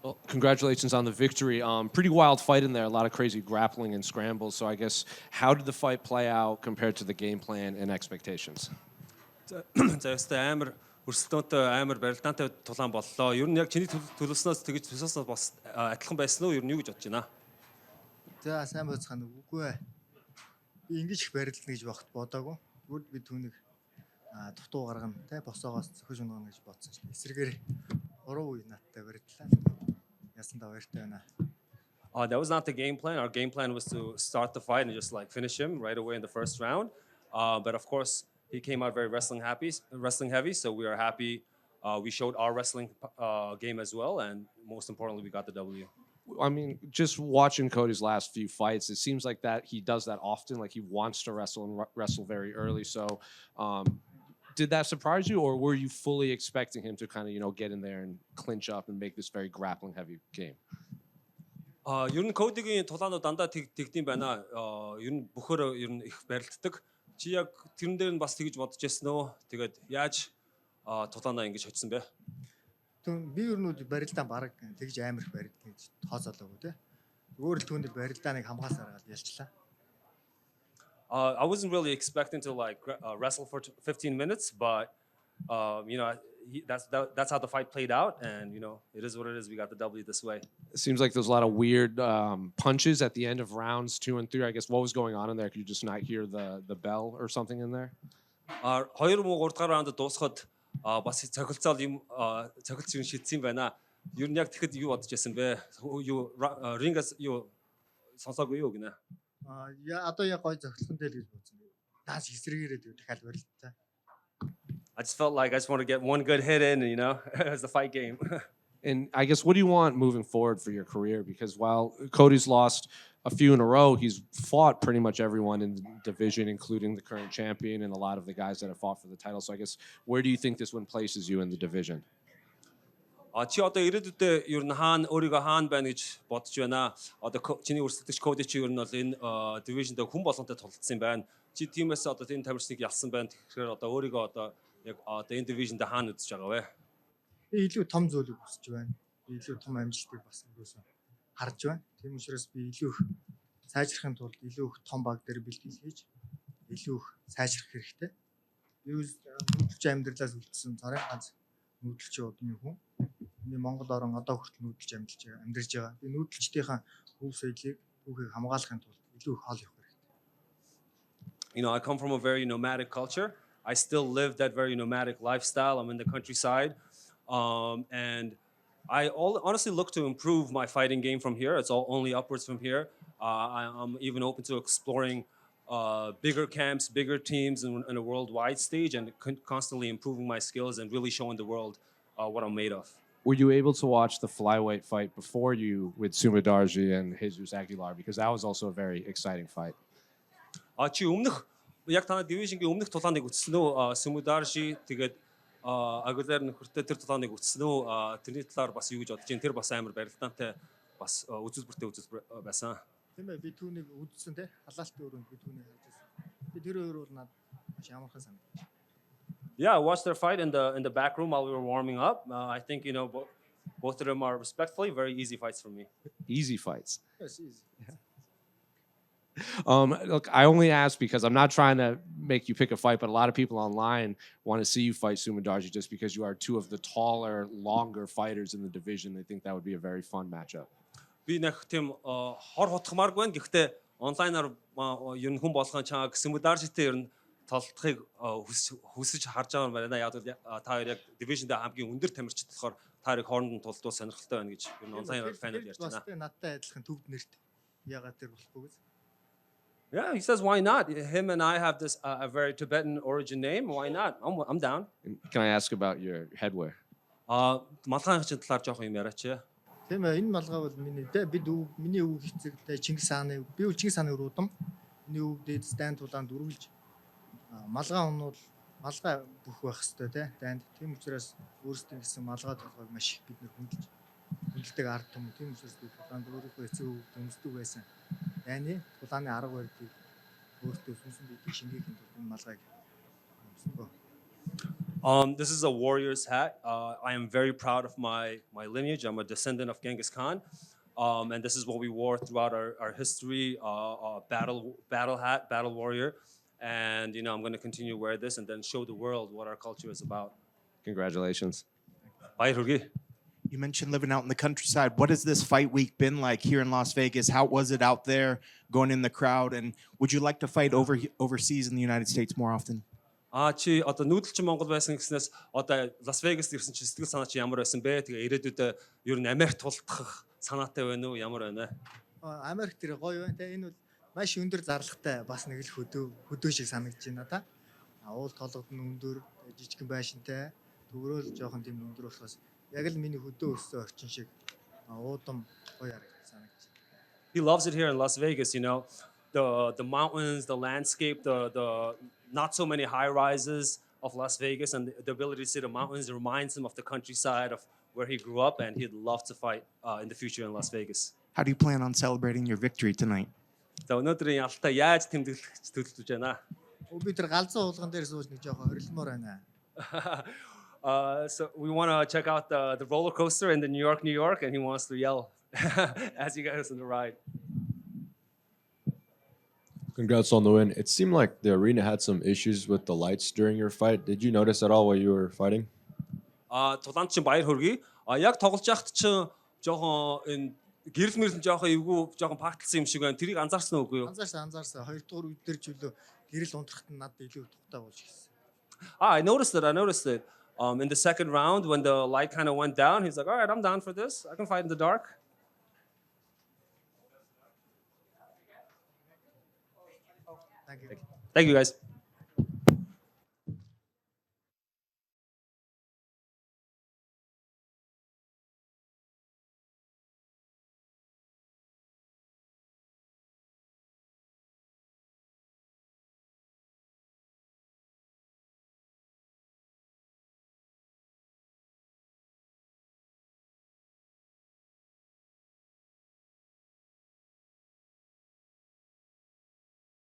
Well, congratulations on the victory. Pretty wild fight in there, a lot of crazy grappling and scrambles. So I guess, how did the fight play out compared to the game plan and expectations? За ястай амар өрсөлдөөнтэй амар барилдаантай тулаан боллоо. Ер нь яг чиний төлөвснөөс тэгж төсөөснөөс бас адилхан байсан уу? Ер нь юу гэж бодож байна? За сайн бацхан үгүй ээ. Би ингэж их барилдана гэж бодоогүй. Тэгвэл би түүнийг дутуу гаргана те босоогоос зөхөж унгана гэж бодсон чинь эсрэгээр уруу үе надтай барилдлаа. Ясандаа баяртай байна. That was not the game plan. Our game plan was to start the fight and just like finish him right away in the first round. But of course, he came out very wrestling heavy. So we are happy. We showed our wrestling game as well, and most importantly, we got the W. I mean, just watching Cody's last few fights, it seems like that he does that often. Like he wants to wrestle and wrestle very early. So, did that surprise you, or were you fully expecting him to kind of get in there and clinch up and make this very grappling heavy game? Ер нь Cody-гийн тулаанууд дандаа тэгдэм байна. Ер нь бөхөр ер нь их барилддаг. Чи яг тэрэн дээр нь бас тэгж бодож байсан уу? Тэгээд яаж тулаанаа ингэж хоцсон бэ? Би ер нь барилдаан баг тэгж амар их барилдана гэж тооцоолоогүй те. Өөр л түүний барилдааныг хамгаалсаар гал ялчлаа. I wasn't really expecting to like wrestle for 15 minutes, but that's how the fight played out, and it is what it is. We got the W this way. It seems like there's a lot of weird punches at the end of rounds 2 and 3. I guess what was going on in there? Could you just not hear the bell or something in there? 2 муу 3 дахь раунд дуусахад бас цохилцол юм цохилц юм шидсэн байна. Ер нь яг тэгэхэд юу бодож байсан бэ? Юу рингас юу сонсоогүй юу гинэ? Одоо яг гой зохицсон дээр гэж бодсон. Даас эсрэгээрээ дахиад барилдсан. I just felt like I just want to get one good hit in, and it's a fight game. And I guess, what do you want moving forward for your career? Because while Cody's lost a few in a row, he's fought pretty much everyone in the division, including the current champion and a lot of the guys that have fought for the title. So I guess, where do you think this one places you in the division? Чи одоо ирээдүйдээ ер нь өөрийгөө хаана байна гэж бодож байна. Одоо чиний өрсөлдөгч Cody чи ер нь бол энэ division дээр хүн болгонтой тулцсан байна. Чи тиймээс одоо энэ тамирчныг ялсан байна. Тэгэхээр одоо өөрийгөө одоо яг одоо энэ division дээр хаана үзэж байгаа вэ? Би илүү том зүйлийг хүсэж байна. Би илүү том амжилтыг бас юусэн харж байна. Тийм учраас би илүү их сайжрахын тулд илүү их том баг дээр бэлтгэл хийж илүү их сайжрах хэрэгтэй. Би нүүдэлч амьдралаас үлдсэн царай ганц нүүдэлч одны хүн. Би Монгол орон одоо хүртэл нүүдэлч амьдарч байгаа. Би нүүдэлчдийнхаа хөв соёлыг түүхийг хамгаалахын тулд илүү их хол явах хэрэгтэй. I come from a very nomadic culture. I still live that very nomadic lifestyle. I'm in the countryside. And I honestly look to improve my fighting game from here. It's all only upwards from here. I'm even open to exploring bigger camps, bigger teams in a worldwide stage, and constantly improving my skills and really showing the world what I'm made of. Were you able to watch the flyweight fight before you with Sumidarji and Jesus Aguilar? Because that was also a very exciting fight. Чи өмнөх яг танай division-гийн өмнөх тулааныг үзсэн үү? Sumidarji тэгээд Aguilar нөхөртэй тэр тулааныг үзсэн үү? Тэрний талаар бас юу гэж бодож байна? Тэр бас амар барилдаантай бас үзүүлбэртэй байсан. Тийм ээ, би түүнийг үзсэн те. Халаалтын өрөөнд би түүнийг харж байсан. Би тэр хоёр бол надад маш ямархан санагдав. Yeah, I watched their fight in the back room while we were warming up. I think both of them are respectfully very easy fights for me. Easy fights. Yes, easy. Look, I only ask because I'm not trying to make you pick a fight, but a lot of people online want to see you fight Sumidarji just because you are two of the taller, longer fighters in the division. They think that would be a very fun matchup. Би нэг тийм хор хотгомааргүй байна. Гэхдээ онлайнаар ер нь хүн болгон чааг Sumidarji-тэй ер нь толдохыг хүсэж харж байгаа юм байна. Яг та хоёр яг division дээр хамгийн өндөр тамирчид болохоор та хоёрыг хооронд нь тулдуул сонирхолтой байна гэж ер нь онлайнаар фанууд ярьж байна. Бас надтай адилхан төвд нэрт ягаад тэр болохгүй гэж. Yeah, he says why not? Him and I have this a very Tibetan origin name. Why not? I'm down. Can I ask about your headwear? Малгайгийн талаар жоох юм яриач. Тийм ээ, энэ малгай бол миний өв хэцэгтэй Чингис хааны би Чингис хааны өрөөдөн. Миний өв дээд stand тулаанд үргэлж малгай онвол малгай бүх байх хэвээр тий дайнд. Тийм учраас өөрсдийн гэсэн малгай толгойг маш их бид нэр хүндэлдэг ард юм. Тийм учраас би тулаанд өөрийнхөө эцэг өвд өмсдөг байсан. Дайны тулааны арга барилыг өөртөө сүнсэн бидийг шингээхийн тулд энэ малгайг өмсдөгөө. This is a warrior's hat. I am very proud of my lineage. I'm a descendant of Genghis Khan. And this is what we wore throughout our history, battle hat, battle warrior. And, you know, I'm going to continue to wear this and then show the world what our culture is about. Congratulations. Bye, Rugi. You mentioned living out in the countryside. What has this fight week been like here in Las Vegas? How was it out there going in the crowd? And would you like to fight overseas in the United States more often? Чи одоо нүүдэлчин Монгол байсан гэснээс одоо Лас Вегаст ирсэн чи сэтгэл санаа чи ямар байсан бэ? Тэгээ ирээдүйдээ ер нь Америкт тулдах санаатай байна уу? Ямар байна? Америк тэр гоё байна те. Энэ бол маш өндөр зарлагтай бас нэг л хөдөө шиг санагдаж байна надаа. Уул толгод нь өндөр, жижигхэн байшинтай, төгрөөл жоохон тийм өндөр болохоос яг л миний хөдөө өссөн орчин шиг уудам гоё харагдаж санагдаж байна. He loves it here in Las Vegas, you know. The mountains, the landscape, the not so many high rises of Las Vegas, and the ability to see the mountains reminds him of the countryside of where he grew up, and he'd love to fight in the future in Las Vegas. How do you plan on celebrating your victory tonight? За өнөөдрийн ялтаа яаж тэмдэглэж төлөвлөж байна? Би тэр галзуу уулган дээр сууж нэг жоохон хорилмоор байна. So we want to check out the roller coaster in the New York, and he wants to yell as he goes on the ride. Congrats on the win. It seemed like the arena had some issues with the lights during your fight. Did you notice at all while you were fighting? Тулаанд чинь баяр хүргэе. Яг тоглож байхад чинь жоохон энэ гэрэл мэрэл жоохон эвгүй жоохон пакталсан юм шиг байна. Тэрийг анзаарсан уу үгүй юу? Анзаарсан. Хоёрдугаар үдээр ч үлээ гэрэл унтрахт нь надад илүү тухтай болж гисэн. I noticed it. In the second round, when the light kind of went down, he's like, all right, I'm down for this. I can fight in the dark. Thank you. Thank you, guys.